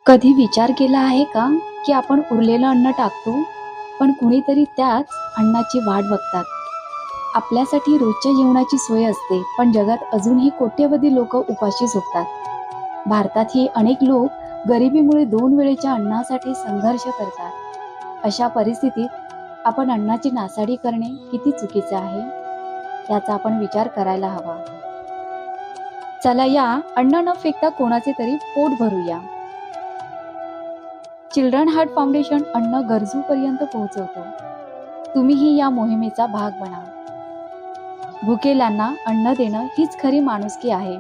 कधी विचार केला आहे का की आपण उरलेलं अन्न टाकतो, पण कुणीतरी त्याच अन्नाची वाट बघतात. आपल्यासाठी रोजच्या जेवणाची सोय असते, पण जगात अजूनही कोट्यवधी लोक उपाशी झोपतात. भारतातही अनेक लोक गरिबीमुळे 2 वेळेच्या अन्नासाठी संघर्ष करतात. अशा परिस्थितीत आपण अन्नाची नासाडी करणे किती चुकीचे आहे, याचा आपण विचार करायला हवा. चला या अन्न न फेकता कोणाचे तरी पोट भरूया. चिल्ड्रन हार्ट फाउंडेशन अन्न गरजूपर्यंत पोहोचवतो. तुम्हीही या मोहिमेचा भाग बना. भुकेल्यांना अन्न देणं हीच खरी माणुसकी आहे.